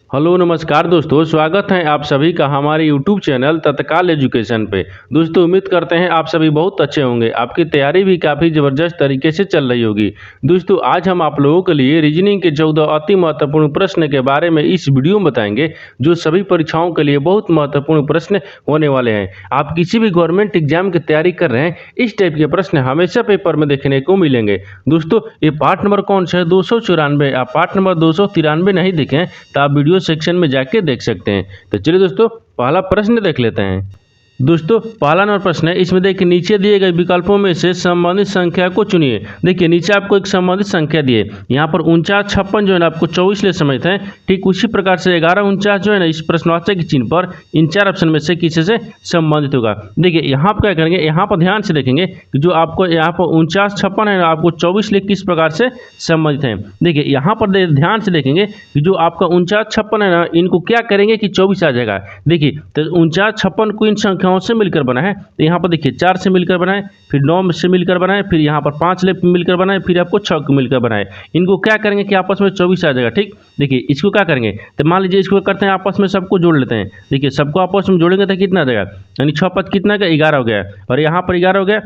Hello नमस्कार दोस्तों, स्वागत है आप सभी का हमारे यूट्यूब चैनल तत्काल एजुकेशन पे। दोस्तों उम्मीद करते हैं आप सभी बहुत अच्छे होंगे, आपकी तैयारी भी काफ़ी ज़बरदस्त तरीके से चल रही होगी। दोस्तों आज हम आप लोगों के लिए रीजनिंग के 14 अति महत्वपूर्ण प्रश्न के बारे में इस वीडियो में बताएंगे, जो सभी परीक्षाओं के लिए बहुत महत्वपूर्ण प्रश्न होने वाले हैं। आप किसी भी गवर्नमेंट एग्जाम की तैयारी कर रहे हैं, इस टाइप के प्रश्न हमेशा पेपर में देखने को मिलेंगे। दोस्तों ये पार्ट नंबर कौन सा है? 294। आप पार्ट नंबर 293 नहीं देखें तो आप वीडियो सेक्शन में जाके देख सकते हैं। तो चलिए दोस्तों पहला प्रश्न देख लेते हैं। दोस्तों पहला नंबर प्रश्न है, इसमें देखिए नीचे दिए गए विकल्पों में से संबंधित संख्या को चुनिए। देखिए नीचे आपको एक संबंधित संख्या दी है, यहाँ पर 49, 56 जो है ना आपको 24 ले समेत है। ठीक उसी प्रकार से 11, 49 जो है ना इस प्रश्नवाचक चिन्ह पर इन चार ऑप्शन में से किसी से संबंधित होगा। देखिए यहाँ पर क्या करेंगे, यहाँ पर ध्यान से देखेंगे कि जो आपको यहाँ पर 49, 56 है ना आपको 24 ले किस प्रकार से संबंधित है। देखिए यहाँ पर ध्यान से देखेंगे कि जो आपका 49, 56 है ना इनको क्या करेंगे कि 24 आ जाएगा। देखिए तो 49, 56 को इन संख्याओं से मिलकर बना है। तो यहाँ पर देखिए 4 से मिलकर बनाए, फिर 9 से मिलकर बनाए, फिर यहाँ पर 5 ले मिलकर बनाए, फिर आपको 6 को मिलकर बनाए। इनको क्या करेंगे कि आपस में 24 आ जाएगा। ठीक देखिए इसको क्या करेंगे, तो मान लीजिए इसको करते हैं आपस में सबको जोड़ लेते हैं। देखिए सबको आपस में जोड़ेंगे तो कितना आ जाएगा, यानी 6 5 कितना का 11 हो गया, और यहाँ पर 11 हो गया,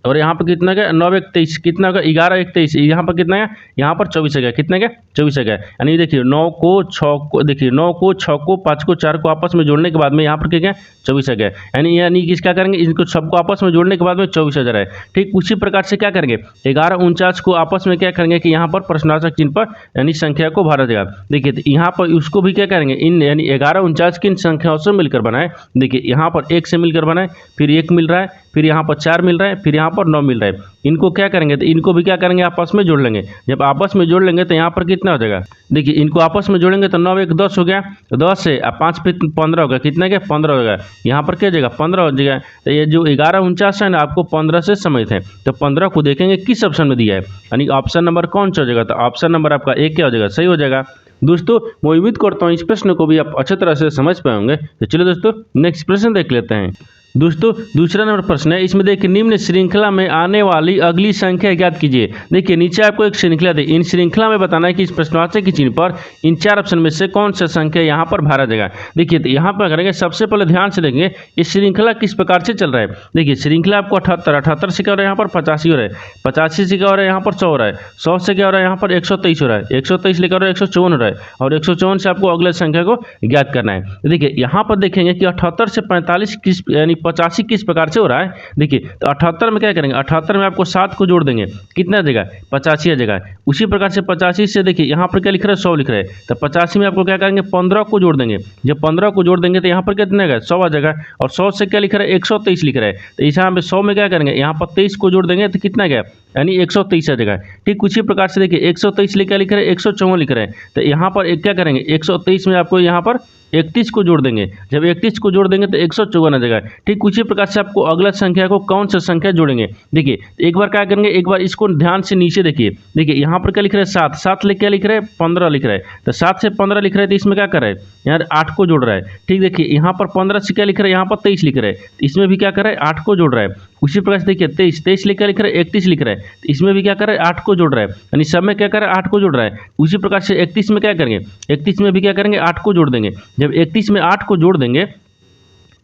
और यहाँ पर कितना का 9 1 23 कितना का 11 1 23, यहाँ पर कितना है, यहाँ पर 24 है, कितना का 24 है। यानी देखिए 9 को 6 को, देखिए 9 को 6 को 5 को 4 को आपस में जोड़ने के बाद में यहाँ पर क्या 24 है। यानी किसका करेंगे, इनको सबको आपस में जोड़ने के बाद में 24 है। ठीक उसी प्रकार से क्या करेंगे, 11 49 को आपस में क्या करेंगे कि यहाँ पर प्रश्नवाचक चिन्ह पर यानी संख्या को भरा जाएगा। देखिए तो यहाँ पर उसको भी क्या करेंगे, इन यानी 11 49 की इन संख्याओं से मिलकर बनाए। देखिए यहाँ पर 1 से मिलकर बनाए, फिर 1 मिल रहा है, फिर यहाँ पर 4 मिल रहा है, फिर यहाँ पर 9 मिल रहा है। इनको क्या करेंगे, तो इनको भी क्या करेंगे आपस में जोड़ लेंगे। जब आपस में जोड़ लेंगे तो यहाँ पर कितना हो जाएगा, देखिए इनको आपस में जोड़ेंगे तो 9 1 10 हो गया, 10 से 5 फिर 15 हो गया, कितना क्या 15 हो गया। यहाँ पर क्या जगह 15 हो जाएगा। तो ये जो 11 49 है ना आपको 15 से समेत है, तो 15 को देखेंगे किस ऑप्शन में दिया है, यानी ऑप्शन नंबर कौन सा हो जाएगा, तो ऑप्शन नंबर आपका एक क्या हो जाएगा, सही हो जाएगा। दोस्तों मैं उम्मीद करता हूँ इस प्रश्न को भी आप अच्छी तरह से समझ पाए होंगे। तो चलिए दोस्तों नेक्स्ट प्रश्न देख लेते हैं। दोस्तों दूसरा नंबर प्रश्न है, इसमें देखिए निम्न श्रृंखला में आने वाली अगली संख्या ज्ञात कीजिए। देखिए नीचे आपको एक श्रृंखला दी, इन श्रृंखला में बताना है कि इस प्रश्नवाचक के चिन्ह पर इन चार ऑप्शन में से कौन सा संख्या यहाँ पर भरा जाएगा। देखिए तो यहाँ पर करेंगे, सबसे पहले ध्यान से देखेंगे इस श्रृंखला किस प्रकार से चल रहा है। देखिए श्रृंखला आपको 78 से क्या हो रहा है, यहाँ पर 85 हो रहा है, 85 से क्या हो रहा है, यहाँ पर 100 हो रहा है, 100 से क्या हो रहा है, यहाँ पर 123 हो रहा है, 123 लेकर 154 हो रहा है, और 154 से आपको अगले संख्या को ज्ञात करना है। देखिए यहाँ पर देखेंगे कि 78 से 45 किस यानी 85 किस प्रकार से हो रहा है। देखिए तो 78 में क्या करेंगे, 78 में आपको 7 को जोड़ देंगे, कितना देगा 85 आ जाएगा। उसी प्रकार से 85 से देखिए यहाँ पर क्या लिख रहा है, 100 लिख रहा है, तो 85 में आपको क्या करेंगे 15 को जोड़ देंगे। जब 15 को जोड़ देंगे तो यहाँ पर कितना आएगा, 100 आ जाएगा। और 100 से क्या लिख रहा है, 123 लिख रहा है, तो इस यहाँ पे 100 में क्या करेंगे, यहाँ पर 23 को जोड़ देंगे तो कितना गया, यानी 123 आ जाएगा। ठीक उसी प्रकार से देखिए 123 क्या लिख रहा है, 154 लिख रहा है, तो यहाँ पर क्या करेंगे 123 में आपको यहाँ पर 31 को जोड़ देंगे। जब 31 को जोड़ देंगे तो 154 आ जाएगा। ठीक उसी प्रकार से आपको अगला संख्या को कौन सा संख्या जोड़ेंगे। देखिए एक बार क्या करेंगे, एक बार इसको ध्यान से नीचे देखिए। देखिए यहाँ पर क्या लिख रहा है, 7 7 ले क्या लिख रहा है, 15 लिख रहा है, तो 7 से 15 लिख रहा है, तो इसमें क्या कर रहा है, यार 8 को जोड़ रहा है। ठीक देखिए यहाँ पर 15 से क्या लिख रहा है, यहाँ पर 23 लिख रहा है, तो इसमें भी क्या कर रहा है, 8 को जोड़ रहा है। उसी प्रकार से देखिए 23 ले क्या लिख रहा है, 31 लिख रहा है, तो इसमें भी क्या कर रहा है, 8 को जोड़ रहा है, यानी सब में क्या कर रहा है, 8 को जोड़ रहा है। उसी प्रकार से 31 में क्या करेंगे, 31 में भी क्या करेंगे, 8 को जोड़ देंगे। जब 31 में 8 को जोड़ देंगे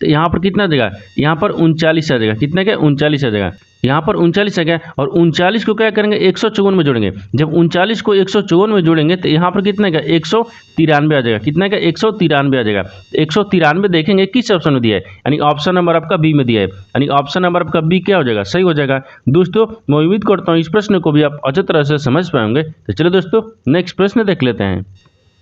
तो यहाँ पर कितना देगा, यहाँ पर 39 आ जाएगा, कितना क्या 39 आ जाएगा। यहाँ पर 39 आ गया, और 39 को क्या करेंगे 154 में जोड़ेंगे। जब 39 को 154 में जोड़ेंगे तो यहाँ पर कितना का 193 आ जाएगा, कितना का 193 आ जाएगा। 193 देखेंगे किस ऑप्शन में दिया है, यानी ऑप्शन नंबर आपका बी में दिया है, यानी ऑप्शन नंबर आपका बी क्या हो जाएगा, सही हो जाएगा। दोस्तों मैं उम्मीद करता हूँ इस प्रश्न को भी आप अच्छी तरह से समझ पाएंगे। तो चलिए दोस्तों नेक्स्ट प्रश्न देख लेते हैं।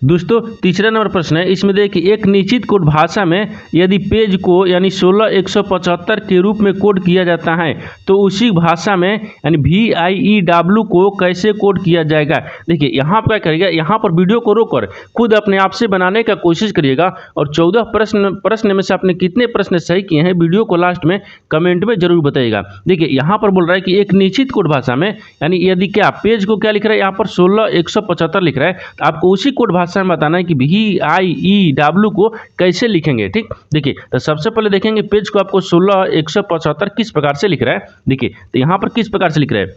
दोस्तों तीसरा नंबर प्रश्न है, इसमें देखिए एक निश्चित कोड भाषा में यदि पेज को यानी 16175 के रूप में कोड किया जाता है तो उसी भाषा में यानी VIEW को कैसे कोड किया जाएगा। देखिए यहाँ पर क्या करिएगा, यहाँ पर वीडियो को रोककर खुद अपने आप से बनाने का कोशिश करिएगा, और 14 प्रश्न में से आपने कितने प्रश्न सही किए हैं वीडियो को लास्ट में कमेंट में जरूर बताइएगा। देखिए यहाँ पर बोल रहा है कि एक निश्चित कोड भाषा में यानी यदि क्या पेज को क्या लिख रहा है, यहाँ पर 16175 लिख रहा है, तो आपको उसी कोड भाषा में बताना है कि VIEW को कैसे लिखेंगे। ठीक देखिए तो सबसे पहले देखेंगे पेज को आपको 16175 किस प्रकार से लिख रहा है। देखिए तो यहाँ पर किस प्रकार से लिख रहा है,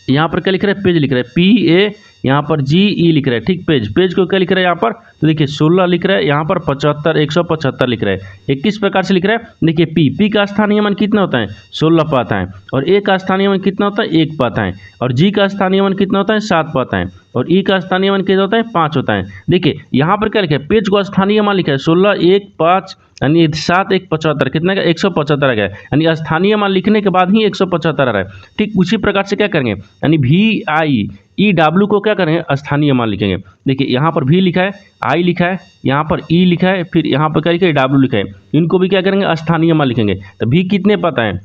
यहाँ पर क्या लिख रहा है, पेज लिख रहा है यहाँ पर GE लिख रहा है, ठीक। पेज को क्या लिख रहा है यहाँ पर, तो देखिए 16 लिख रहा है, यहाँ पर 75 175 लिख रहा है। ये किस प्रकार से लिख रहा है, देखिए P का स्थानीय मान कितना होता है, 16 पाता है, और A का स्थानीय मान कितना होता है, 1 पाता है, और G का स्थानीय मान कितना होता है, 7 पाता है, और E का स्थानीय मान कितना होता है, 5 होता है। देखिए यहाँ पर क्या लिखा है, पेज को स्थानीय मान लिखा है 16 1 5 यानी 7 1 75 कितना का 175 आ गया, यानी स्थानीय मान लिखने के बाद ही 175 आ रहा है, ठीक। उसी प्रकार से क्या करेंगे, यानी VIEW को क्या करेंगे, स्थानीय मान लिखेंगे। देखिए यहाँ पर V लिखा है, I लिखा है, यहाँ पर E लिखा है, फिर यहाँ पर क्या लिखा है, W लिखा है, इनको भी क्या करेंगे, स्थानीय मान लिखेंगे। तो V कितने पाता है,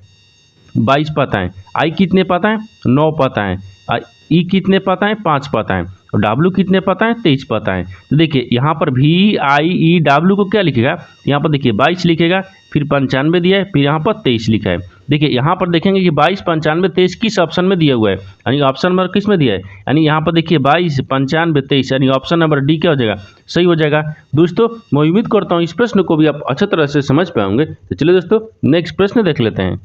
22 पाता है, I कितने पाता है, 9 पाता है, E कितने पाता है, 5 पाता है, और W कितने पाता है, 23 पाता है। तो देखिए यहाँ पर VIEW को क्या लिखेगा, यहाँ पर देखिए 22 लिखेगा, फिर 95 दिया है, फिर यहाँ पर 23 लिखा है। देखिए यहाँ पर देखेंगे कि 22 95 23 किस ऑप्शन में दिया हुआ है, यानी ऑप्शन नंबर किस में दिया है, यानी यहाँ पर देखिए 22 95 23, यानी ऑप्शन नंबर डी क्या हो जाएगा, सही हो जाएगा। दोस्तों मैं उम्मीद करता हूँ इस प्रश्न को भी आप अच्छी तरह से समझ पाएंगे। तो चलिए दोस्तों नेक्स्ट प्रश्न देख लेते हैं।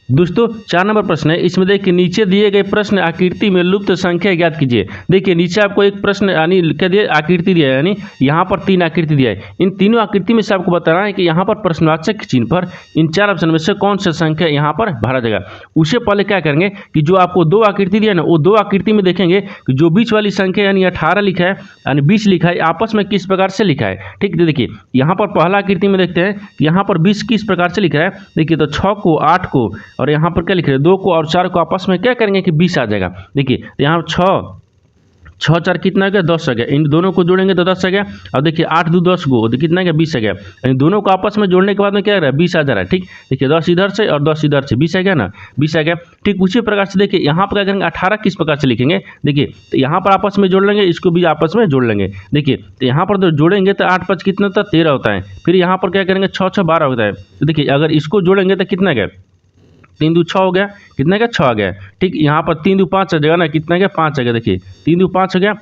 दोस्तों 4 नंबर प्रश्न है, इसमें देखिए नीचे दिए गए प्रश्न आकृति में लुप्त संख्या ज्ञात कीजिए। देखिए नीचे आपको एक प्रश्न यानी क्या दिया, आकृति दिया है, यानी यहाँ पर 3 आकृति दिया है। इन तीनों आकृति में से आपको बताना है कि यहाँ पर प्रश्नवाचक चिन्ह पर इन 4 ऑप्शन में से कौन सा संख्या यहाँ पर भरा जाएगा। उससे पहले क्या करेंगे कि जो आपको 2 आकृति दिया है ना, वो 2 आकृति में देखेंगे कि जो बीच वाली संख्या यानी 18 लिखा है यानी 20 लिखा है, आपस में किस प्रकार से लिखा है, ठीक। देखिए यहाँ पर पहला आकृति में देखते हैं यहाँ पर 20 किस प्रकार से लिखा है। देखिए तो 6 को 8 को और यहाँ पर क्या लिख रहे हैं 2 को और 4 को आपस में क्या करेंगे कि 20 आ जाएगा। देखिए यहाँ 6 4 कितना आ गया, 10 आ गया, इन दोनों को जोड़ेंगे तो 10 आ गया। और देखिए 8 2 10 को कितना आ गया, 20 आ गया, यानी दोनों को आपस में जोड़ने के बाद में क्या आ रहा है, 20 आ जा रहा है, ठीक। देखिए 10 इधर से और 10 इधर से 20 आ गया ना, 20 आ गया, ठीक। उसी प्रकार से देखिए यहाँ पर क्या करेंगे, 18 किस प्रकार से लिखेंगे। देखिए तो यहाँ पर आपस में जोड़ लेंगे, इसको भी आपस में जोड़ लेंगे। देखिए तो यहाँ पर जोड़ेंगे तो 8 5 कितना होता है, 13 होता है। फिर यहाँ पर क्या करेंगे 6 6 12 होता है। तो देखिए अगर इसको जोड़ेंगे तो कितना गया, 3 2 6 हो गया, कितना गया 6 आ गया, ठीक। यहाँ पर 3 2 5 आ जाएगा ना, कितना गया 5 आ गया। देखिए 3 2 5 हो गया,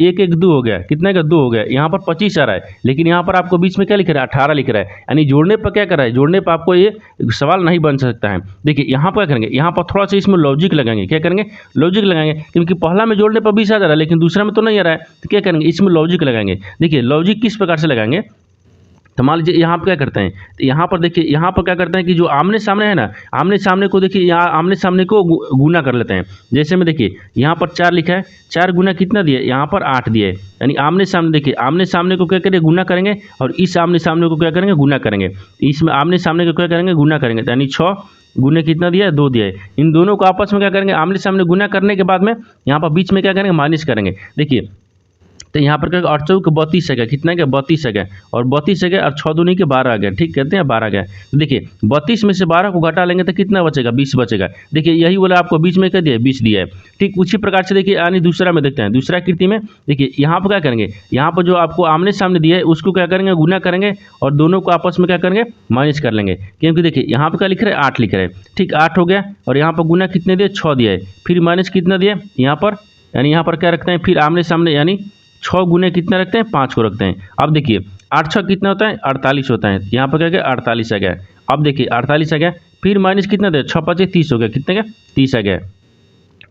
1 1 2 हो गया, कितना गया 2 हो गया। यहाँ पर 25 आ रहा है, लेकिन यहाँ पर आपको बीच में क्या लिख रहा है, 18 लिख रहा है, यानी जोड़ने पर क्या कर रहा है, जोड़ने पर आपको ये सवाल नहीं बन सकता है। देखिए यहाँ पर क्या करेंगे, यहाँ पर थोड़ा सा इसमें लॉजिक लगाएंगे, क्या करेंगे, लॉजिक लगाएंगे, क्योंकि पहला में जोड़ने पर 20 आ जा रहा है लेकिन दूसरा में तो नहीं आ रहा है, तो क्या करेंगे इसमें लॉजिक लगाएंगे। देखिए लॉजिक किस प्रकार से लगाएंगे, तो मान लीजिए यहाँ पर क्या करते हैं, तो यहाँ पर देखिए यहाँ पर क्या करते हैं कि जो आमने सामने है ना, आमने सामने को देखिए यहाँ आमने सामने को गुना कर लेते हैं। जैसे में देखिए यहाँ पर 4 लिखा है, 4 गुना कितना दिए, यहाँ पर 8 दिए, यानी आमने सामने देखिए आमने सामने को क्या करेंगे, गुना करेंगे, और इस आमने सामने को क्या करेंगे, गुना करेंगे। इसमें आमने सामने को क्या करेंगे, गुना करेंगे, यानी 6 गुने कितना दिया है, 2 दिया है। इन दोनों को आपस में क्या करेंगे, आमने सामने गुना करने के बाद में यहाँ पर बीच में क्या करेंगे, माइनस करेंगे। देखिए तो यहाँ पर क्या 8 चौक 32 आ गया, कितना गया 32 आ गया, और 32 आ गया और 6 दूनी के 12 आ गया, ठीक। कहते हैं 12 आ गया। तो देखिए 32 में से 12 को घटा लेंगे तो कितना बचेगा, 20 बचेगा। देखिए यही बोला आपको बीच में क्या दिया है, 20 दिया है, ठीक। उसी प्रकार से देखिए यानी दूसरा में देखते हैं, दूसरा आकृति में देखिए यहाँ पर क्या करेंगे, यहाँ पर जो आपको आमने सामने दिया है उसको क्या करेंगे, गुना करेंगे, और दोनों को आपस में क्या करेंगे, माइनस कर लेंगे। क्योंकि देखिए यहाँ पर क्या लिख रहे हैं, 8 लिख रहे हैं, ठीक। 8 हो गया, और यहाँ पर गुना कितने दिए, 6 दिया है, फिर माइनस कितना दिया यहाँ पर, यानी यहाँ पर क्या रखते हैं, फिर आमने सामने यानी 6 गुने कितना रखते हैं, 5 को रखते हैं। अब देखिए 8 6 कितना होता है, 48 होता है। यहाँ पर क्या गया, 48 आ गया। अब देखिए 48 आ गया, फिर माइनस कितना दे, 6 5 30 हो गया, कितना गया 30 आ गया।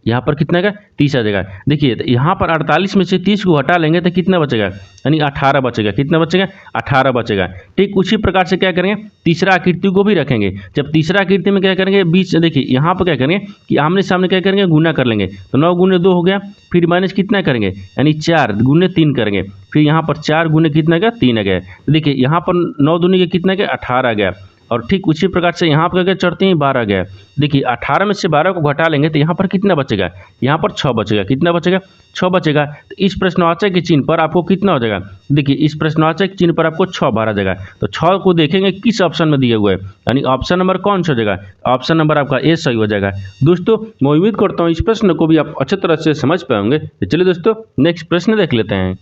यहाँ पर कितना का 30 आ जाएगा। देखिए यहाँ पर 48 में से 30 को हटा लेंगे तो कितना बचेगा, यानी 18 बचेगा, कितना बचेगा 18 बचेगा, ठीक। उसी प्रकार से क्या करेंगे, तीसरा आकृति को भी रखेंगे। जब तीसरा आकृति में क्या करेंगे, बीच देखिए यहाँ पर क्या करेंगे कि आमने सामने क्या करेंगे, गुना कर लेंगे, तो 9 गुने 2 हो गया, फिर माइनस कितना करेंगे, यानी 4 गुने 3 करेंगे, फिर यहाँ पर 4 गुने कितना गया 3 आ गया। तो देखिए यहाँ पर 9 दूनी के कितना गया 18 आ गया, और ठीक उसी प्रकार से यहाँ पर क्या चढ़ते हैं 12 गया। देखिए 18 में से 12 को घटा लेंगे तो यहाँ पर कितना बचेगा, यहाँ पर 6 बचेगा, कितना बचेगा 6 बचेगा। तो इस प्रश्नवाचक के चिन्ह पर आपको कितना हो जाएगा, देखिए इस प्रश्नवाचक के चिन्ह पर आपको 6 भरा जाएगा। तो 6 को देखेंगे किस ऑप्शन में दिया हुआ है, यानी ऑप्शन नंबर कौन सा हो जाएगा, ऑप्शन नंबर आपका ए सही हो जाएगा। दोस्तों मैं उम्मीद करता हूँ इस प्रश्न को भी आप अच्छी तरह से समझ पाएंगे। तो चलिए दोस्तों नेक्स्ट प्रश्न देख लेते हैं।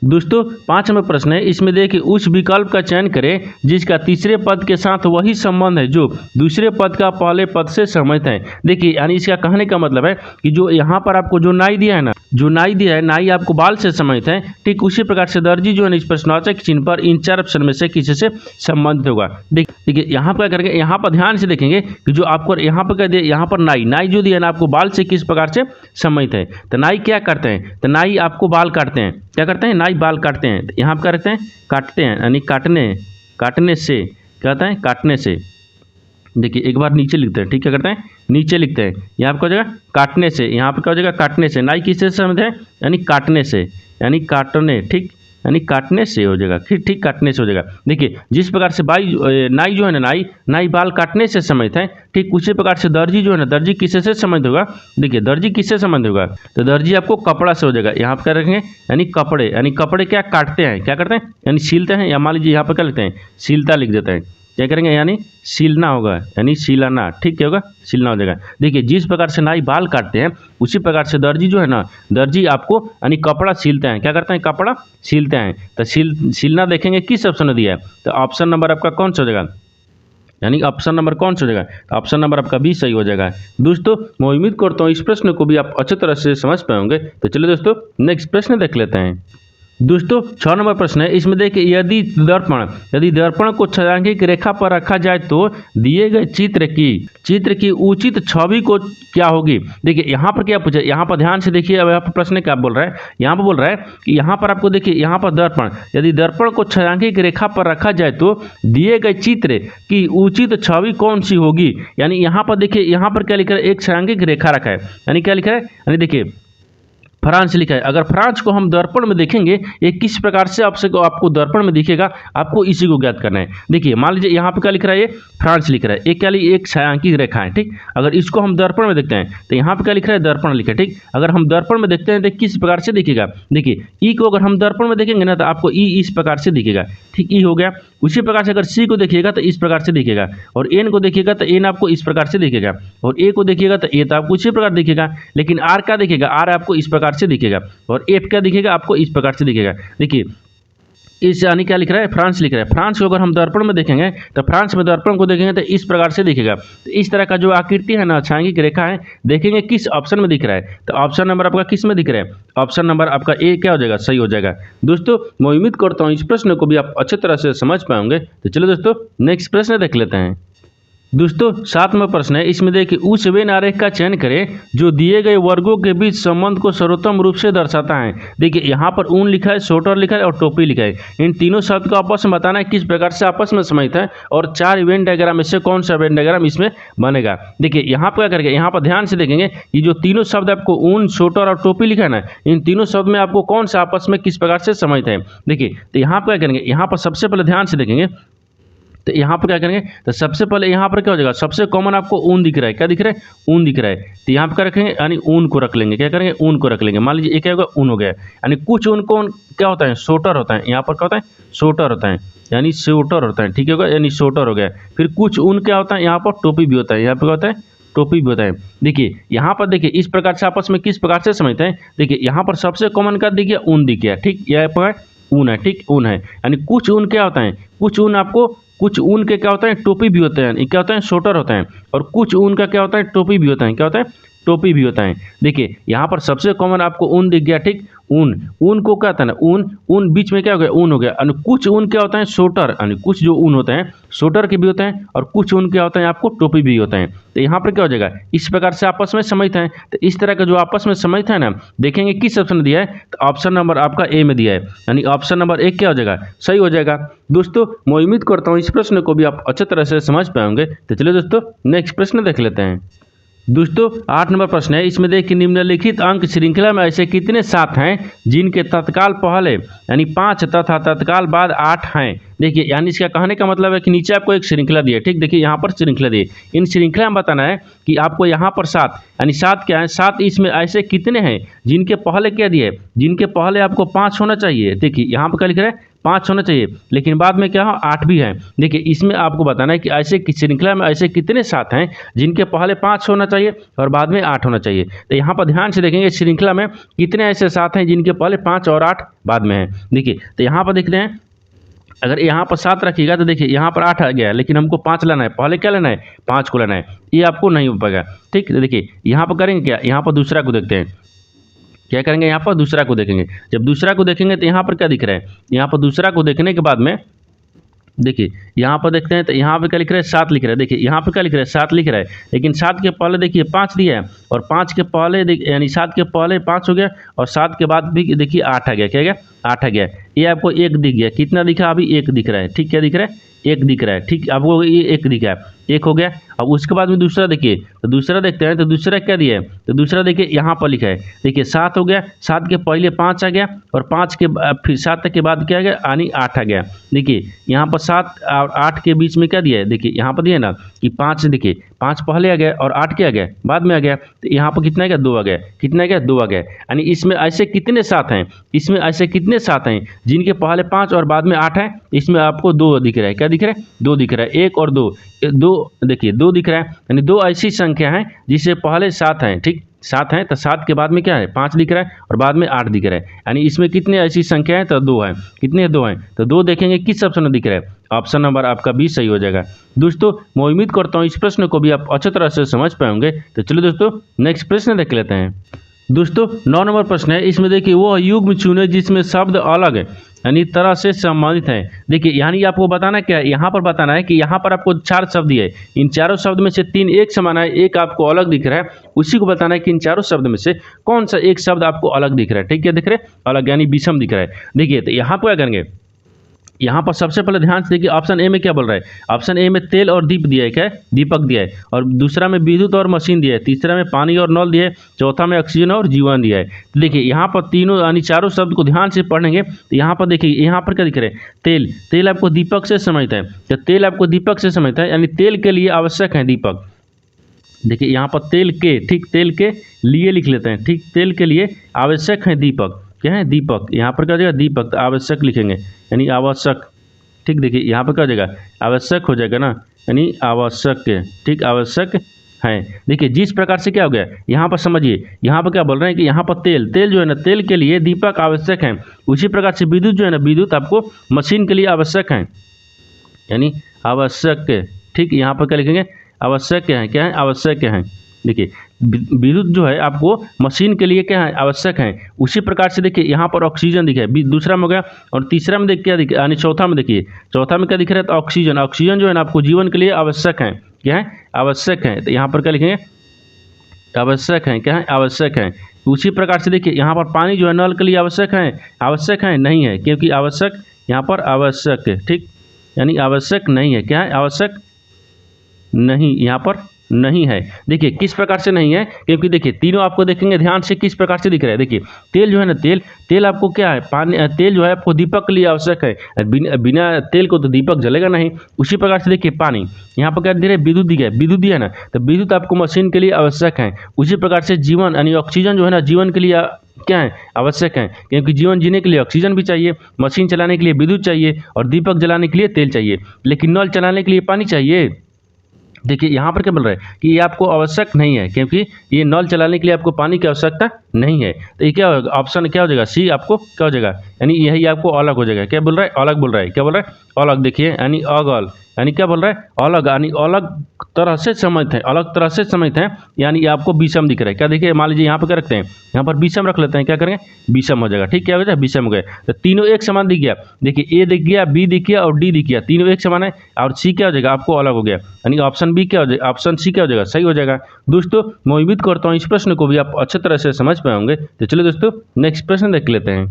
दोस्तों 5 नंबर प्रश्न है, इसमें देखिए उस विकल्प का चयन करें जिसका तीसरे पद के साथ वही संबंध है जो दूसरे पद का पहले पद से संबंधित है। देखिए यानी इसका कहने का मतलब है कि जो यहाँ पर आपको जो नाई दिया है ना, जो नाई दिया है, नाई आपको बाल से संबंधित है, ठीक उसी प्रकार से दर्जी जो है ना इस प्रश्नवाचक चिन्ह पर इन 4 ऑप्शन में से किसी से संबंधित होगा। देखिए यहाँ पर करके, यहाँ पर ध्यान से देखेंगे कि जो आपको यहाँ पर कह दिया, यहाँ पर नाई, नाई जो दिया है ना आपको बाल से किस प्रकार से संबंधित है। तो नाई क्या करते हैं, तो नाई आपको बाल काटते हैं। क्या करते हैं, नाई बाल काटते हैं। तो यहाँ पर क्या करते हैं, काटते हैं, यानी काटने से क्या होता है, काटने से। देखिए एक बार नीचे लिखते हैं, ठीक, क्या करते हैं, नीचे लिखते हैं। यहाँ पर क्या हो जाएगा, काटने से, यहाँ पर क्या हो जाएगा, काटने से। नाई किससे संबंधित है, यानी काटने से, यानी काटने, ठीक, यानी काटने से हो जाएगा, ठीक, काटने से हो जाएगा। देखिए जिस प्रकार से नाई जो है ना, नाई बाल काटने से संबंधित है, ठीक उसी प्रकार से दर्जी जो है ना, दर्जी किससे से संबंधित होगा। देखिए दर्जी किससे संबंधित होगा, तो दर्जी आपको कपड़ा से हो जाएगा। यहाँ पर क्या रखेंगे, यानी कपड़े, यानी कपड़े क्या काटते हैं, क्या करते हैं, यानी सीलते हैं, या मान लीजिए यहाँ पर क्या लिखते हैं, सीलता लिख देते हैं। क्या करेंगे, यानी सीलना होगा, यानी सीलाना, ठीक, क्या होगा, सीलना हो जाएगा। देखिए जिस प्रकार से नाई बाल काटते हैं उसी प्रकार से दर्जी जो है ना, दर्जी आपको यानी कपड़ा सीलते हैं। क्या करते हैं, कपड़ा सीलते हैं। तो सीलना देखेंगे किस ऑप्शन में दिया है, तो ऑप्शन नंबर आपका कौन सा हो जाएगा, यानी ऑप्शन नंबर कौन सा हो जाएगा, तो ऑप्शन नंबर आपका बी सही हो जाएगा। दोस्तों मैं उम्मीद करता हूँ इस प्रश्न को भी आप अच्छी तरह से समझ पाएंगे। तो चलिए दोस्तों नेक्स्ट प्रश्न देख लेते हैं। दोस्तों 6 नंबर प्रश्न है, इसमें देखिए यदि दर्पण को छायांकित रेखा पर रखा जाए तो दिए गए चित्र की उचित छवि को क्या होगी। देखिए यहाँ पर क्या पूछा, यहाँ पर ध्यान से देखिए, अब यहाँ पर प्रश्न क्या बोल रहा है, यहाँ पर बोल रहा है कि यहाँ पर आपको देखिए, यहाँ पर यदि दर्पण को छायांकित रेखा पर रखा जाए तो दिए गए चित्र की उचित छवि कौन सी होगी। यानी यहाँ पर देखिए, यहाँ पर क्या लिखा है, एक छायांकित रेखा रखा है, यानी क्या लिखा है, यानी देखिए फ्रांस लिखा है। अगर फ्रांस को हम दर्पण में देखेंगे ये किस प्रकार से आपको दर्पण में दिखेगा, आपको इसी को ज्ञात करना है। देखिए मान लीजिए यहाँ पे क्या लिख रहा है, ये फ्रांस लिख रहा है, एक क्या एक छायांकित रेखा है, ठीक। अगर इसको हम दर्पण में देखते हैं तो यहाँ पे क्या लिख रहा है, दर्पण लिखा है, ठीक। अगर हम दर्पण में देखते हैं तो किस प्रकार से दिखेगा। देखिए ई को अगर हम दर्पण में देखेंगे ना तो आपको ई इस प्रकार से दिखेगा, ठीक, ई हो गया। उसी प्रकार से अगर सी को देखिएगा तो इस प्रकार से दिखेगा, और एन को देखिएगा तो एन आपको इस प्रकार से दिखेगा, और ए को देखिएगा तो ए तो आपको उसी प्रकार दिखेगा। लेकिन आर क्या दिखेगा, आर आपको इस प्रकार से दिखेगा, और एफ क्या दिखेगा, आपको इस प्रकार से दिखेगा। देखिए इस यानी क्या लिख रहा है, फ्रांस लिख रहा है। फ्रांस को अगर हम दर्पण में देखेंगे तो फ्रांस में दर्पण को देखेंगे तो इस प्रकार से दिखेगा। तो इस तरह का जो आकृति है ना, छायांकित रेखा है, देखेंगे किस ऑप्शन में दिख रहा है, तो ऑप्शन नंबर आपका किस में दिख रहा है, ऑप्शन नंबर आपका ए क्या हो जाएगा, सही हो जाएगा। दोस्तों मैं उम्मीद करता हूँ इस प्रश्न को भी आप अच्छी तरह से समझ पाएंगे। तो चलो दोस्तों नेक्स्ट प्रश्न देख लेते हैं। दोस्तों 7वां प्रश्न है, इसमें देखिए उस वेन आरेख का चयन करें जो दिए गए वर्गों के बीच संबंध को सर्वोत्तम रूप से दर्शाता है। देखिए यहाँ पर ऊन लिखा है, शोटर लिखा है और टोपी लिखा है। इन तीनों शब्द को आपस में बताना है किस प्रकार से आपस में संबंधित है, और 4 वेन डायग्राम में से कौन सा वेन डायग्राम इसमें बनेगा। देखिए यहाँ पर क्या करके, यहाँ पर ध्यान से देखेंगे ये जो तीनों शब्द आपको ऊन, शोटर और टोपी लिखा है ना, इन तीनों शब्द में आपको कौन सा आपस में किस प्रकार से संबंधित है। देखिए तो यहाँ पर क्या करेंगे, यहाँ पर सबसे पहले ध्यान से देखेंगे तो यहाँ पर क्या करेंगे, तो सबसे पहले यहाँ पर क्या हो जाएगा, सबसे कॉमन आपको ऊन दिख रहा है, क्या दिख रहा है, ऊन दिख रहा है। तो यहाँ पर क्या रखेंगे, यानी ऊन को रख लेंगे, क्या करेंगे, ऊन को रख लेंगे। मान लीजिए ये क्या होगा, ऊन हो गया। यानी कुछ ऊन को क्या होता है, शोटर होता है, यहाँ पर क्या होता है, शोटर होता है, यानी शोटर होता है, ठीक होगा, यानी शोटर हो गया। फिर कुछ ऊन क्या होता है, यहाँ पर टोपी भी होता है, यहाँ पर क्या होता है, टोपी भी होता है। देखिए यहाँ पर देखिए इस प्रकार से आपस में किस प्रकार से समझते हैं। देखिए यहाँ पर सबसे कॉमन क्या दिख गया, ऊन दिख गया, ठीक, यहाँ पर ऊन है, ठीक, ऊन है। यानी कुछ ऊन क्या होता है, कुछ ऊन आपको, कुछ ऊन के क्या होता है, टोपी भी होते हैं, क्या होता है, शोटर होता है। और कुछ ऊन का क्या होता है, टोपी भी होता है, क्या होता है, टोपी भी होता है। देखिए यहाँ पर सबसे कॉमन आपको ऊन दिख गया, ठीक। ऊन को क्या होता है ना, ऊन बीच में क्या हो गया, ऊन हो गया। और कुछ ऊन क्या होता है, शोटर, यानी कुछ जो ऊन होते हैं शोटर के भी होते हैं, और कुछ ऊन क्या होता है आपको टोपी भी होते हैं। तो यहाँ पर क्या हो जाएगा, इस प्रकार से आपस में समझते हैं। तो इस तरह का जो आपस में समझते हैं ना, देखेंगे किस ऑप्शन में दिया है, तो ऑप्शन नंबर आपका ए में दिया है, यानी ऑप्शन नंबर 1 क्या हो जाएगा, सही हो जाएगा। दोस्तों मैं उम्मीद करता हूँ इस प्रश्न को भी आप अच्छी तरह से समझ पाएंगे। तो चलिए दोस्तों नेक्स्ट प्रश्न देख लेते हैं। दोस्तों 8 नंबर प्रश्न है, इसमें देखिए निम्नलिखित अंक श्रृंखला में ऐसे कितने सात हैं जिनके तत्काल पहले यानी 5 तथा तत्काल बाद 8 हैं। देखिए यानी इसका कहने का मतलब है कि नीचे आपको एक श्रृंखला दी है, ठीक। देखिए यहाँ पर श्रृंखला दी है, इन श्रृंखला में बताना है कि आपको यहाँ पर 7 यानी 7 क्या है, 7 इसमें ऐसे कितने हैं जिनके पहले क्या दिए, जिनके पहले आपको 5 होना चाहिए। देखिए यहाँ पर क्या लिख रहा है, 5 होना चाहिए, लेकिन बाद में क्या हो 8 भी है। देखिए इसमें आपको बताना है कि ऐसे श्रृंखला में ऐसे कितने सात हैं जिनके पहले 5 होना चाहिए और बाद में 8 होना चाहिए। तो यहाँ पर ध्यान से देखेंगे श्रृंखला में कितने ऐसे सात हैं जिनके पहले 5 और 8 बाद में है। देखिए तो यहाँ पर देखते हैं, अगर यहाँ पर 7 रखिएगा तो देखिए यहाँ पर 8 आ गया है, लेकिन हमको 5 लाना है, पहले क्या लेना है, 5 को लेना है, ये आपको नहीं हो पाएगा, ठीक। तो देखिए यहाँ पर करेंगे क्या, यहाँ पर दूसरा को देखते हैं। क्या करेंगे, यहाँ पर दूसरा को देखेंगे। जब दूसरा को देखेंगे तो यहाँ पर क्या दिख रहा है, यहाँ पर दूसरा को देखने के बाद में देखिए यहाँ पर देखते हैं तो यहाँ पे क्या लिख रहा है, 7 लिख रहा है। देखिए यहाँ पे क्या लिख रहा है, 7 लिख रहा है, लेकिन 7 के पहले देखिए 5 दिया है, और 5 के पहले यानी 7 के पहले 5 हो गया, और 7 के बाद भी देखिए 8 आ गया। क्या गया, 8 आ गया। ये आपको 1 दिख गया। कितना दिखा, अभी 1 दिख रहा है। ठीक, क्या दिख रहा है, 1 दिख रहा है। ठीक, आपको ये 1 दिखा है, 1 हो गया। अब उसके बाद में दूसरा देखिए, तो दूसरा देखते हैं तो दूसरा क्या दिया है, तो दूसरा देखिए यहाँ पर लिखा है, देखिए 7 हो गया, 7 के पहले 5 आ गया, और 5 के फिर 7 के बाद क्या आ गया, यानी 8 आ गया। देखिए यहाँ पर 7 और 8 के बीच में क्या दिया है, देखिए यहाँ पर दिया है ना कि 5, देखिए 5 पहले आ गया और 8 क्या आ गया, बाद में आ गया। तो यहाँ पर कितना आ गया, 2 आ गया। कितना आ गया, 2 आ गया। यानी इसमें ऐसे कितने 7 हैं, इसमें ऐसे कितने 7 हैं जिनके पहले 5 और बाद में 8 है। इसमें आपको 2 दिख रहा है। क्या दिख रहा है, 2 दिख रहा है। 1 और 2, 2 देखिए 2 दिख रहा है। यानी 2 ऐसी संख्या है जिससे पहले 7 हैं। ठीक, 7 है तो 7 के बाद में क्या है, 5 दिख रहा है, और बाद में 8 दिख रहा है। यानी इसमें कितने ऐसी संख्या है, तो 2 है। कितने, 2 हैं। तो 2 देखेंगे किस ऑप्शन में दिख रहा है, ऑप्शन नंबर आपका बी सही हो जाएगा। दोस्तों मैं उम्मीद करता हूँ इस प्रश्न को भी आप अच्छी तरह से समझ पाएंगे। तो चलिए दोस्तों नेक्स्ट प्रश्न देख लेते हैं। दोस्तों 9 नंबर प्रश्न है, इसमें देखिए वो युग्म चुने जिसमें शब्द अलग है यानी तरह से संबंधित है। देखिए यानी आपको बताना क्या है, यहाँ पर बताना है कि यहाँ पर आपको 4 शब्द दिए, इन चारों शब्द में से 3 एक समान है, एक आपको अलग दिख रहा है। उसी को बताना है कि इन चारों शब्द में से कौन सा एक शब्द आपको अलग दिख रहा है। ठीक है, दिख रहा है अलग यानी विषम दिख रहा है। देखिए तो यहाँ पर क्या करेंगे, यहाँ पर सबसे पहले ध्यान से देखिए ऑप्शन ए में क्या बोल रहा है। ऑप्शन ए में तेल और दीप दिया है, क्या है, दीपक दिया है, और दूसरा में विद्युत और मशीन दिया है, तीसरा में पानी और नल दिया है, चौथा में ऑक्सीजन और जीवन दिया है। तो देखिए यहाँ पर तीनों यानी चारों शब्द को ध्यान से पढ़ेंगे तो यहाँ पर देखिए यहाँ पर क्या दिख रहा है, तेल। तेल आपको दीपक से समझता है, तो तेल आपको दीपक से समझता है यानी तेल के लिए आवश्यक है दीपक। देखिए यहाँ पर तेल के, ठीक, तेल के लिए लिख लेते हैं। ठीक, तेल के लिए आवश्यक है दीपक, क्या है, दीपक। यहाँ पर क्या हो जाएगा, दीपक, तो आवश्यक लिखेंगे यानी आवश्यक। ठीक, देखिए यहाँ पर क्या हो जाएगा, आवश्यक हो जाएगा ना, यानी आवश्यक। ठीक, आवश्यक है। देखिए जिस प्रकार से क्या हो गया, यहाँ पर समझिए, यहाँ पर क्या बोल रहे हैं कि यहाँ पर तेल, तेल जो है ना, तेल के लिए दीपक आवश्यक है। उसी प्रकार से विद्युत जो है ना, विद्युत आपको मशीन के लिए आवश्यक है यानी आवश्यक। ठीक, यहाँ पर क्या लिखेंगे, आवश्यक है, क्या है, आवश्यक है। देखिए विद्युत जो है आपको मशीन के लिए क्या है, आवश्यक है। उसी प्रकार से देखिए यहाँ पर ऑक्सीजन दिखे, दूसरा में हो गया, और तीसरा में देखिए क्या दिखे, यानी चौथा में देखिए, चौथा में क्या दिख रहा है, तो ऑक्सीजन। ऑक्सीजन जो है ना आपको जीवन के लिए आवश्यक है, क्या है, आवश्यक है। तो यहाँ पर क्या लिखेंगे, आवश्यक है, क्या है, आवश्यक है। उसी प्रकार से देखिए यहाँ पर पानी जो है नल के लिए आवश्यक है, आवश्यक है नहीं है, क्योंकि आवश्यक यहाँ पर आवश्यक है। ठीक, यानी आवश्यक नहीं है, क्या है, आवश्यक नहीं, यहाँ पर नहीं है। देखिए किस प्रकार से नहीं है, क्योंकि देखिए तीनों आपको देखेंगे ध्यान से किस प्रकार से दिख रहा है। देखिए तेल जो है ना, तेल, तेल आपको क्या है, पानी, तेल जो है आपको दीपक के लिए आवश्यक है, बिना तेल को तो दीपक जलेगा नहीं। उसी प्रकार से देखिए पानी, यहाँ पर क्या दे रहे, विद्युत दिया है, विद्युत दिया है ना, तो विद्युत आपको मशीन के लिए आवश्यक है। उसी प्रकार से जीवन यानी ऑक्सीजन जो है ना, जीवन के लिए क्या है, आवश्यक है, क्योंकि जीवन जीने के लिए ऑक्सीजन भी चाहिए, मशीन चलाने के लिए विद्युत चाहिए, और दीपक जलाने के लिए तेल चाहिए, लेकिन नल चलाने के लिए पानी चाहिए। देखिए यहाँ पर क्या बोल रहा है कि ये आपको आवश्यक नहीं है, क्योंकि ये नल चलाने के लिए आपको पानी की आवश्यकता नहीं है। तो ये क्या होगा, ऑप्शन क्या हो जाएगा, सी आपको क्या हो जाएगा, यानी यही आपको अलग हो जाएगा। क्या बोल रहा है, अलग बोल रहा है, क्या बोल रहा है, अलग। देखिए यानी अगल, यानी क्या बोल रहा है, अलग, यानी अलग तरह से समझते हैं, अलग तरह से समझते हैं, यानी ये आपको विषम दिख रहा है। क्या देखिए, मान लीजिए यहाँ पर क्या रखते हैं, यहाँ पर विषम रख लेते हैं, क्या करेंगे, विषम हो जाएगा। ठीक, क्या हो जाएगा, विषम हो गया। तो तीनों एक समान दिख गया। देखिए ए दिख गया, बी दिख गया और डी दिख गया, तीनों एक समान है। और सी क्या हो जाएगा, आपको अलग हो गया, यानी ऑप्शन बी क्या हो जाएगा, ऑप्शन सी क्या हो जाएगा, सही हो जाएगा। दोस्तों मैं उम्मीद करता हूँ इस प्रश्न को भी आप अच्छी तरह से समझ पाए होंगे। तो चलिए दोस्तों नेक्स्ट प्रश्न देख लेते हैं।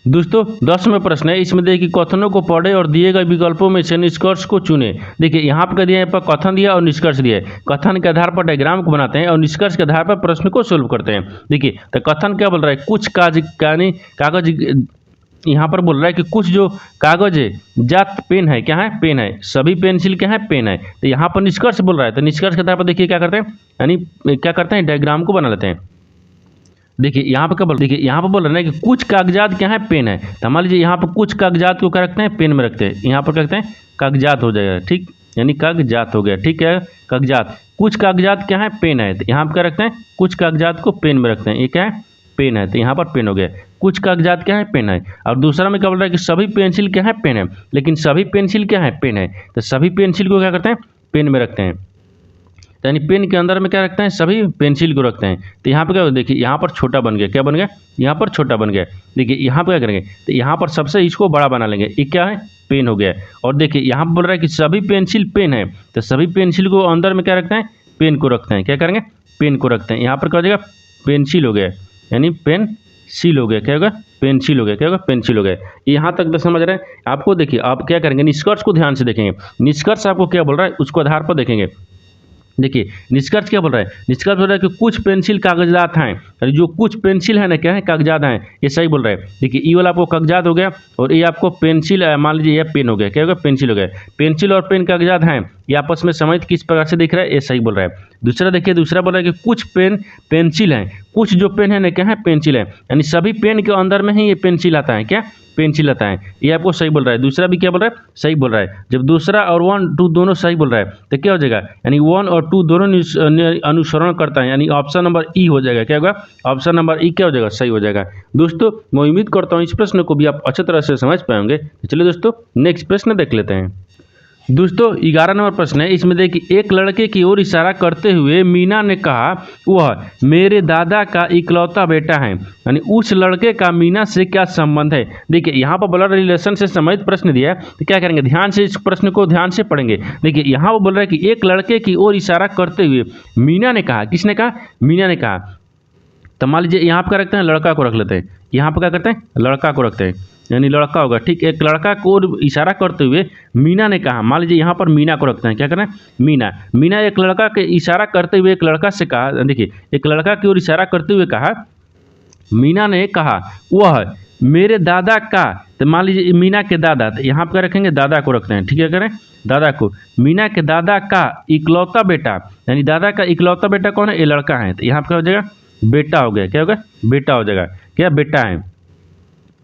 दोस्तों 10वां प्रश्न है, इसमें देखिए कथनों को पढ़े और दिए गए विकल्पों में से निष्कर्ष को चुने। देखिए यहाँ पर दिया है, यहाँ पर कथन दिया और निष्कर्ष दिया है। कथन के आधार पर डायग्राम को बनाते हैं और निष्कर्ष के आधार पर प्रश्न को सोल्व करते हैं। देखिए तो कथन क्या बोल रहा है, कुछ कागज, यहाँ पर बोल रहा है कि कुछ जो कागज है, जात पेन है, क्या है, पेन है, सभी पेंसिल क्या है, पेन है। तो यहाँ पर निष्कर्ष बोल रहा है, तो निष्कर्ष के आधार पर देखिए क्या करते हैं, यानी क्या करते हैं, डायग्राम को बना लेते हैं। देखिए यहाँ पर क्या बोल, देखिए यहाँ पर बोल रहे हैं कि कुछ कागजात क्या है, पेन है। तो मान लीजिए यहाँ पर कुछ कागजात को क्या रखते हैं, पेन में रखते हैं, यहाँ पर क्या रखते हैं, कागजात हो जाएगा। ठीक, यानी कागजात हो गया। ठीक है, कागजात, कुछ कागजात क्या है, पेन है। तो यहाँ पर क्या रखते हैं, कुछ कागजात को पेन में रखते हैं, ये क्या है, पेन है। तो यहाँ पर पेन हो गया, कुछ कागजात क्या है, पेन है। और दूसरा में क्या बोल रहा है कि सभी पेंसिल क्या है, पेन है, लेकिन सभी पेंसिल क्या है, पेन है। तो सभी पेंसिल को क्या करते हैं, पेन में रखते हैं। तो यानी पेन के अंदर में क्या रखते हैं, सभी पेंसिल को रखते हैं। तो यहाँ पर क्या होगा, देखिए यहाँ पर छोटा बन गया, क्या बन गया, यहाँ पर छोटा बन गया। देखिए यहाँ पर क्या करेंगे, तो यहाँ पर सबसे इसको बड़ा बना लेंगे, ये क्या है, पेन हो गया। और देखिए यहाँ पर बोल रहा है कि सभी पेंसिल पेन है, तो सभी पेंसिल को अंदर में क्या रखते हैं, पेन को रखते हैं, क्या करेंगे, पेन को रखते हैं। यहाँ पर क्या हो जाएगा, पेंसिल हो गया, यानी पेंसिल हो गया, क्या होगा, पेंसिल हो गया, क्या होगा, पेंसिल हो गया। यहाँ तक तो समझ रहे हैं। आपको देखिए आप क्या करेंगे, निष्कर्ष को ध्यान से देखेंगे, निष्कर्ष आपको क्या बोल रहा है उसको आधार पर देखेंगे। देखिए निष्कर्ष क्या बोल रहा है, निष्कर्ष बोल रहा है कि कुछ पेंसिल कागजात हैं, जो कुछ पेंसिल है ना क्या है, कागजात हैं, ये सही बोल रहा है। देखिए ये वाला आपको कागजात हो गया और ये आपको पेंसिल, मान लीजिए ये पेन हो गया, क्या हो गया, पेंसिल हो गया। पेंसिल और पेन कागजात हैं, ये आपस में समित किस प्रकार से दिख रहा है, ये सही बोल रहा है। दूसरा देखिए, दूसरा बोल रहा है कि कुछ पेन पेंसिल हैं, कुछ जो पेन है ना क्या है, पेंसिल है, यानी सभी पेन के अंदर में ही ये पेंसिल आता है, क्या पेंसिल आता है, ये आपको सही बोल रहा है। दूसरा भी क्या बोल रहा है, सही बोल रहा है। जब दूसरा और 1 2 दोनों सही बोल रहा है तो क्या हो जाएगा, यानी 1 और 2 दोनों अनुसरण करता है, यानी ऑप्शन नंबर ई हो जाएगा, क्या होगा, ऑप्शन नंबर ई क्या हो जाएगा, सही हो जाएगा। दोस्तों मैं उम्मीद करता हूँ इस प्रश्न को भी आप अच्छी तरह से समझ पाएंगे। तो चलिए दोस्तों नेक्स्ट प्रश्न देख लेते हैं। दोस्तों 11 नंबर प्रश्न है, इसमें देखिए एक लड़के की ओर इशारा करते हुए मीना ने कहा वह मेरे दादा का इकलौता बेटा है, यानी उस लड़के का मीना से क्या संबंध है। देखिए यहाँ पर ब्लड रिलेशन से संबंधित प्रश्न दिया है, तो क्या करेंगे, ध्यान से इस प्रश्न को ध्यान से पढ़ेंगे। देखिए यहाँ पर बोल रहा है कि एक लड़के की ओर इशारा करते हुए मीना ने कहा, किसने कहा, मीना ने कहा। तो मान लीजिए यहाँ पर क्या रखते हैं, लड़का को रख लेते हैं, यहाँ पर क्या करते हैं, लड़का को रखते हैं, यानी लड़का होगा, ठीक। एक लड़का को इशारा करते हुए मीना ने कहा, मान लीजिए यहाँ पर मीना को रखते हैं, क्या करें, मीना। मीना एक लड़का के इशारा करते हुए एक लड़का से कहा, देखिए एक लड़का की ओर इशारा करते हुए कहा, मीना ने कहा वह मेरे दादा का, तो मान लीजिए मीना के दादा, तो यहाँ पर क्या रखेंगे, दादा को रखते हैं, ठीक है, करें दादा को, मीना के दादा का इकलौता बेटा, यानी दादा का इकलौता बेटा कौन है, ये लड़का है, तो यहाँ पर क्या हो जाएगा, बेटा हो गया, क्या होगा, बेटा हो जाएगा, क्या बेटा है,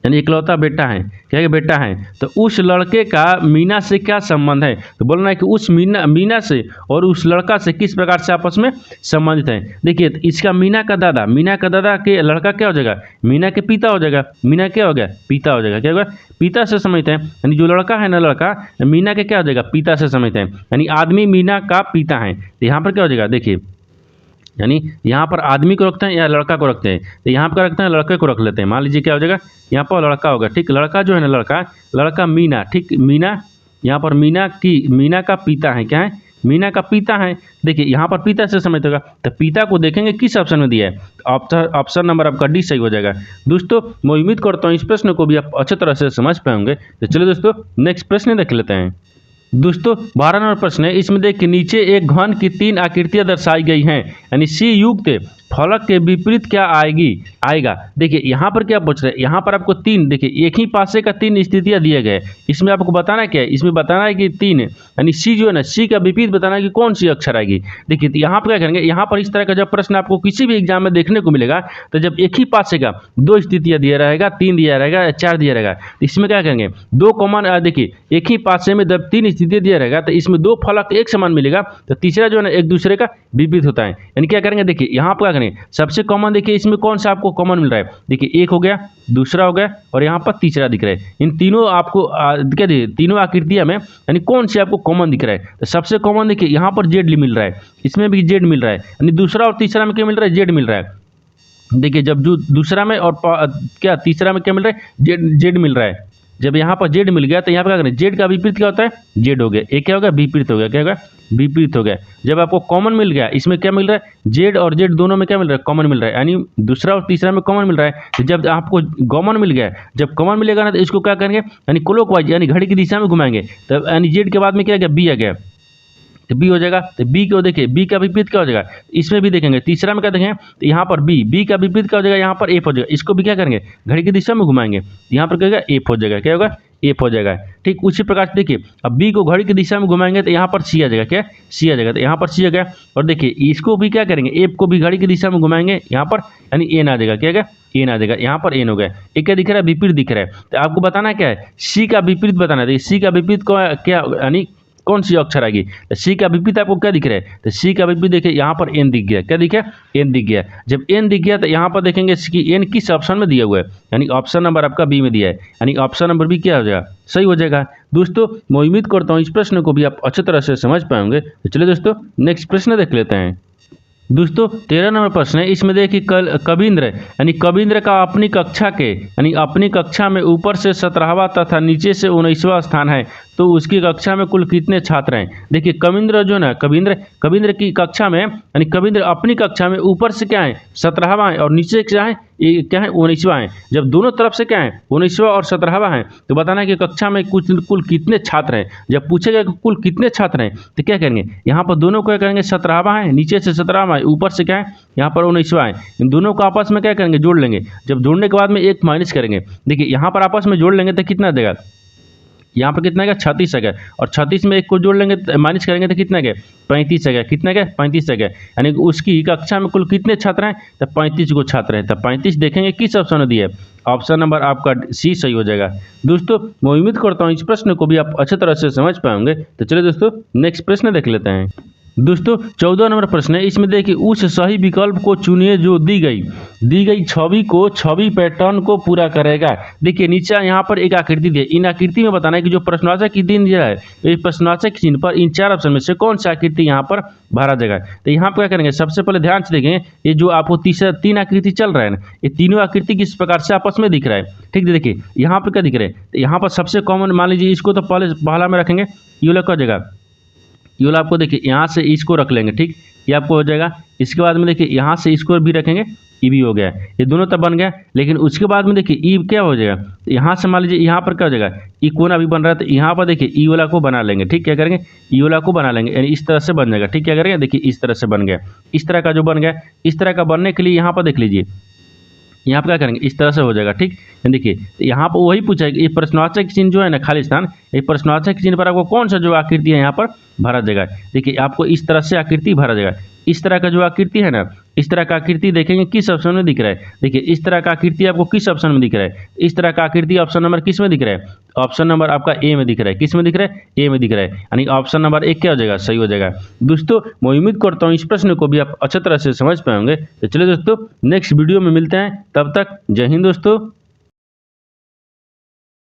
यानी इकलौता बेटा है, क्या है, बेटा है। तो उस लड़के का मीना से क्या संबंध है, तो बोलना है कि उस मीना से और उस लड़का से किस प्रकार से आपस में संबंधित है। देखिए इसका मीना का दादा के लड़का क्या हो जाएगा, मीना के पिता हो जाएगा, मीना क्या हो गया, पिता हो जाएगा, क्या होगा, पिता से संबंधित है, यानी जो लड़का है ना, लड़का मीना के क्या हो जाएगा, पिता से संबंधित है, यानी आदमी मीना का पिता है। तो यहाँ पर क्या हो जाएगा, देखिए यानी यहाँ पर आदमी को रखते हैं या लड़का को रखते हैं, तो यहाँ पर रखते हैं, लड़के को रख लेते हैं। मान लीजिए क्या हो जाएगा, यहाँ पर लड़का होगा, ठीक, लड़का जो है ना, लड़का मीना, ठीक, मीना, यहाँ पर मीना का पिता है, क्या है, मीना का पिता है। देखिए यहाँ पर पिता से समझ होगा, तो पिता को देखेंगे किस ऑप्शन में दिया है, ऑप्शन नंबर आपका डी सही हो जाएगा। दोस्तों मैं उम्मीद करता हूँ इस प्रश्न को भी आप अच्छी तरह से समझ पाएंगे। तो चलिए दोस्तों नेक्स्ट प्रश्न देख लेते हैं। दोस्तों 12 नंबर प्रश्न है, इसमें देखिए नीचे एक घन की 3 आकृतियां दर्शाई गई हैं, यानी सी युक्त फलक के विपरीत क्या आएगा। देखिए यहाँ पर क्या पूछ रहे हैं, यहाँ पर आपको 3, देखिए एक ही पासे का 3 स्थितियां दिए गए, इसमें आपको बताना क्या है, इसमें बताना है कि 3, यानी सी जो है ना, सी का विपरीत बताना है कि कौन सी अक्षर आएगी। देखिए तो यहाँ पर क्या करेंगे, यहाँ पर इस तरह का जब प्रश्न आपको किसी भी एग्जाम में देखने को मिलेगा, तो जब एक ही पासे का 2 स्थितियां दिया रहेगा, 3 दिया रहेगा, 4 दिया रहेगा, तो इसमें क्या करेंगे, 2 कॉमन, देखिए एक ही पासे में जब 3 स्थितियां दिया रहेगा तो इसमें 2 फलक एक समान मिलेगा, तो तीसरा जो है ना एक दूसरे का विपरीत होता है। यानी क्या करेंगे, देखिए यहाँ पर क्या करेंगे, सबसे कॉमन देखिए इसमें कौन सा आपको कॉमन मिल रहा है, देखिए एक हो गया, दूसरा हो गया और यहाँ पर तीसरा दिख रहा है। इन तीनों आपको क्या देखिए, तीनों आकृतियां में यानी कौन से आपको कॉमन दिख रहा है, तो सबसे कॉमन देखिए यहाँ पर जेड मिल रहा है, इसमें भी जेड मिल रहा है, यानी दूसरा और तीसरा में क्या मिल रहा है, जेड मिल रहा है। देखिए जब जो दूसरा में और क्या तीसरा में क्या मिल रहा है, जेड मिल रहा है। जब यहाँ पर जेड मिल गया तो यहाँ पर क्या करें, जेड का विपरीत क्या होता है, जेड हो गया, एक क्या होगा, विपरीत हो गया, क्या होगा, विपरीत हो गया। जब आपको कॉमन मिल गया, इसमें क्या मिल रहा है, जेड और जेड दोनों में क्या मिल रहा है, कॉमन मिल रहा है, यानी दूसरा और तीसरा में कॉमन मिल रहा है। तो जब आपको कॉमन मिल गया, जब कॉमन मिलेगा ना, तो इसको क्या करेंगे, यानी क्लॉकवाइज यानी घड़ी की दिशा में घुमाएंगे, तब यानी जेड के बाद में क्या गया, बी आ गया, तो बी हो जाएगा। तो बी को देखिए, बी का विपरीत क्या हो जाएगा, इसमें भी देखेंगे, तीसरा में क्या देखेंगे, तो यहाँ पर बी का विपरीत क्या हो जाएगा, यहाँ पर एफ हो जाएगा, इसको भी क्या करेंगे, घड़ी की दिशा में घुमाएंगे, यहाँ पर क्या होगा, एफ हो जाएगा, क्या होगा, एफ हो जाएगा। ठीक उसी प्रकार से देखिए, अब बी को घड़ी की दिशा में घुमाएंगे तो यहाँ पर सी आ जाएगा, क्या सी आ जाएगा, तो यहाँ पर सी आ गया। और देखिए इसको भी क्या करेंगे, एफ को भी घड़ी की दिशा में घुमाएंगे, यहाँ पर यानी एन आ जाएगा, क्या है, एन आ जाएगा, यहाँ पर एन हो गया। एक क्या दिख रहा है, विपरीत दिख रहा है, तो आपको बताना क्या है, सी का विपरीत बताना है। सी का विपरीत क्या यानी कौन सी अक्षर आएगी? तो सी का विपरीत आपको क्या दिख रहा है? तो सी का विपरीत देखिए यहाँ पर एन दिख गया। क्या दिखा? एन दिख गया। जब एन दिख गया तो यहाँ पर देखेंगे कि एन किस ऑप्शन में दिया हुआ है, यानी ऑप्शन नंबर आपका बी में दिया है, यानी ऑप्शन नंबर बी क्या हो जाएगा? सही हो जाएगा। दोस्तों मैं उम्मीद करता हूँ इस प्रश्न को भी आप अच्छी तरह से समझ पाएंगे। तो चलिए दोस्तों नेक्स्ट प्रश्न देख लेते हैं। दोस्तों 13 नंबर प्रश्न है। इसमें देखिए कविंद्र यानी कविंद्र का अपनी कक्षा के यानी अपनी कक्षा में ऊपर से 17वां तथा नीचे से 19वां स्थान है, तो उसकी कक्षा में कुल कितने छात्र हैं? देखिए कविंद्र जो ना कविंद्र की कक्षा में यानी कविंद्र अपनी कक्षा में ऊपर से क्या है? 17वां है और नीचे क्या है? ये क्या है? 19वां है। जब दोनों तरफ से क्या है? 19वां और 17वां है, तो बताना है कि कक्षा में कुल कितने छात्र हैं। जब पूछेगा कि कुल कितने छात्र हैं तो क्या करेंगे? यहाँ पर दोनों को क्या करेंगे? 17वां है, नीचे से 17वां है, ऊपर से क्या है? यहाँ पर 19वां है। इन दोनों को आपस में क्या करेंगे? जोड़ लेंगे। जब जोड़ने के बाद में एक माइनस करेंगे। देखिए यहाँ पर आपस में जोड़ लेंगे तो कितना देगा? यहाँ पर कितना गया? 36 आ गया। और 36 में एक को जोड़ लेंगे माइनस करेंगे तो कितना गया? 35 आ गया। कितना गया? 35 आ गया। यानी उसकी कक्षा में कुल कितने छात्र हैं? तो 35 को छात्र हैं। तो 35 देखेंगे किस ऑप्शन में दिया है? ऑप्शन नंबर आपका सी सही हो जाएगा। दोस्तों मैं उम्मीद करता हूँ इस प्रश्न को भी आप अच्छी तरह से समझ पाएंगे। तो चलिए दोस्तों नेक्स्ट प्रश्न देख लेते हैं। दोस्तों 14 नंबर प्रश्न है। इसमें देखिए उस सही विकल्प को चुनिए जो दी गई छवि पैटर्न को पूरा करेगा। देखिए नीचे यहाँ पर एक आकृति दी है। इन आकृति में बताना है कि जो प्रश्नवाचक की दिन दिया है, इस प्रश्नवाचक चिन्ह पर इन 4 ऑप्शन में से कौन सी आकृति यहाँ पर भरा जाएगा। तो यहाँ पर क्या करेंगे? सबसे पहले ध्यान से देखेंगे, ये जो आपको 3 आकृति चल रहा है ना, ये तीनों आकृति किस प्रकार से आपस में दिख रहा है। ठीक है, देखिए यहाँ पर क्या दिख रहा है? तो यहाँ पर सबसे कॉमन मान लीजिए इसको तो पहला में रखेंगे, ये वाला क्या जगह, ये वाला आपको देखिए यहाँ से इसको रख लेंगे। ठीक, ये आपको हो जाएगा। इसके बाद में देखिए यहाँ से इसको भी रखेंगे, ई भी हो गया। ये दोनों तब बन गया। लेकिन उसके बाद में देखिए ई क्या हो जाएगा? यहाँ से मान लीजिए यहाँ पर क्या हो जाएगा? ई कोना भी बन रहा है, तो यहाँ पर देखिए ई वाला को बना लेंगे। ठीक, क्या करेंगे? ई वाला को बना लेंगे, यानी इस तरह से बन जाएगा। ठीक, क्या करेंगे? देखिए इस तरह से बन गया। इस तरह का जो बन गया, इस तरह का बनने के लिए यहाँ पर देख लीजिए, यहाँ पर क्या करेंगे? इस तरह से हो जाएगा। ठीक, देखिए यहाँ पर वही पूछा है कि ये प्रश्नवाचक चिन्ह जो है ना, खाली स्थान, ये प्रश्नवाचक चिन्ह पर आपको कौन सा जो आकृति है यहाँ पर भरा जाएगा। देखिए आपको इस तरह से आकृति भरा जाएगा। इस तरह का जो आकृति है ना, इस तरह का आकृति देखेंगे किस ऑप्शन में दिख रहा है। देखिए इस तरह का आकृति आपको किस ऑप्शन में दिख रहा है? इस तरह का आकृति ऑप्शन नंबर किस में दिख रहा है? ऑप्शन नंबर आपका ए में दिख रहा है। किस में दिख रहा है? ए में दिख रहा है, यानी ऑप्शन नंबर 1 क्या हो जाएगा? सही हो जाएगा। दोस्तों मैं उम्मीद करता हूँ इस प्रश्न को भी आप अच्छी तरह से समझ पाएंगे। तो चलिए दोस्तों नेक्स्ट वीडियो में मिलते हैं, तब तक जय हिंद दोस्तों।